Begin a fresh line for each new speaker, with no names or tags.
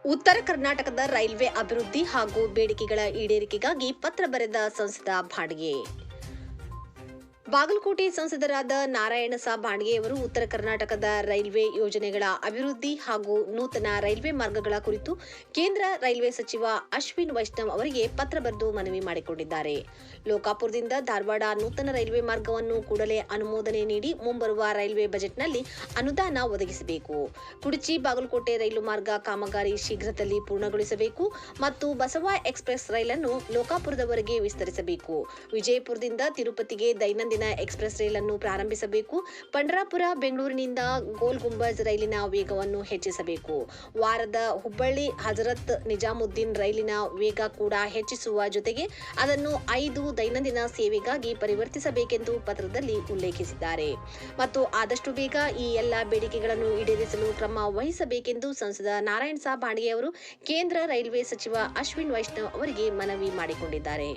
ಉತ್ತರ ಕರ್ನಾಟಕದ ರೈಲ್ವೆ ಅಭಿವೃದ್ಧಿ ಹಾಗೂ ಬೇಡಿಕೆಗಳ ಈಡೇರಿಕೆಗಾಗಿ ಪತ್ರ ಬರೆದ ಸಂಸದ ಬಾಂಡ್ಗೆ. ಬಾಗಲಕೋಟೆ ಸಂಸದರಾದ ನಾರಾಯಣಸಾಬ್ ಬಾಂಡ್ಗೆಯವರು ಉತ್ತರ ಕರ್ನಾಟಕದ ರೈಲ್ವೆ ಯೋಜನೆಗಳ ಅಭಿವೃದ್ಧಿ ಹಾಗೂ ನೂತನ ರೈಲ್ವೆ ಮಾರ್ಗಗಳ ಕುರಿತು ಕೇಂದ್ರ ರೈಲ್ವೆ ಸಚಿವ ಅಶ್ವಿನ್ ವೈಷ್ಣವ್ ಅವರಿಗೆ ಪತ್ರ ಬರೆದು ಮನವಿ ಮಾಡಿಕೊಂಡಿದ್ದಾರೆ. ಲೋಕಾಪುರದಿಂದ ಧಾರವಾಡ ನೂತನ ರೈಲ್ವೆ ಮಾರ್ಗವನ್ನು ಕೂಡಲೇ ಅನುಮೋದನೆ ನೀಡಿ ಮುಂಬರುವ ರೈಲ್ವೆ ಬಜೆಟ್ನಲ್ಲಿ ಅನುದಾನ ಒದಗಿಸಬೇಕು. ಕುಡಚಿ ಬಾಗಲಕೋಟೆ ರೈಲು ಮಾರ್ಗ ಕಾಮಗಾರಿ ಶೀಘ್ರದಲ್ಲಿ ಪೂರ್ಣಗೊಳಿಸಬೇಕು ಮತ್ತು ಬಸವ ಎಕ್ಸ್ಪ್ರೆಸ್ ರೈಲನ್ನು ಲೋಕಾಪುರದವರೆಗೆ ವಿಸ್ತರಿಸಬೇಕು. ವಿಜಯಪುರದಿಂದ ತಿರುಪತಿಗೆ ದೈನಂದಿನ ಎಕ್ಸ್ಪ್ರೆಸ್ ರೈಲನ್ನು ಪ್ರಾರಂಭಿಸಬೇಕು. ಪಂಡರಾಪುರ ಬೆಂಗಳೂರಿನಿಂದ ಗೋಲ್ ಗುಂಬಜ್ ರೈಲಿನ ವೇಗವನ್ನು ಹೆಚ್ಚಿಸಬೇಕು. ವಾರದ ಹುಬ್ಬಳ್ಳಿ ಹಜರತ್ ನಿಜಾಮುದ್ದೀನ್ ರೈಲಿನ ವೇಗ ಕೂಡ ಹೆಚ್ಚಿಸುವ ಜೊತೆಗೆ ಅದನ್ನು 5 ದೈನಂದಿನ ಸೇವೆಗಾಗಿ ಪರಿವರ್ತಿಸಬೇಕೆಂದು ಪತ್ರದಲ್ಲಿ ಉಲ್ಲೇಖಿಸಿದ್ದಾರೆ ಮತ್ತು ಆದಷ್ಟು ಬೇಗ ಈ ಎಲ್ಲ ಬೇಡಿಕೆಗಳನ್ನು ಈಡೇರಿಸಲು ಕ್ರಮ ವಹಿಸಬೇಕೆಂದು ಸಂಸದ ನಾರಾಯಣಸಾಬ್ ಬಾಂಡ್ಗೆ ಅವರು ಕೇಂದ್ರ ರೈಲ್ವೆ ಸಚಿವ ಅಶ್ವಿನ್ ವೈಷ್ಣವ್ ಅವರಿಗೆ ಮನವಿ ಮಾಡಿಕೊಂಡಿದ್ದಾರೆ.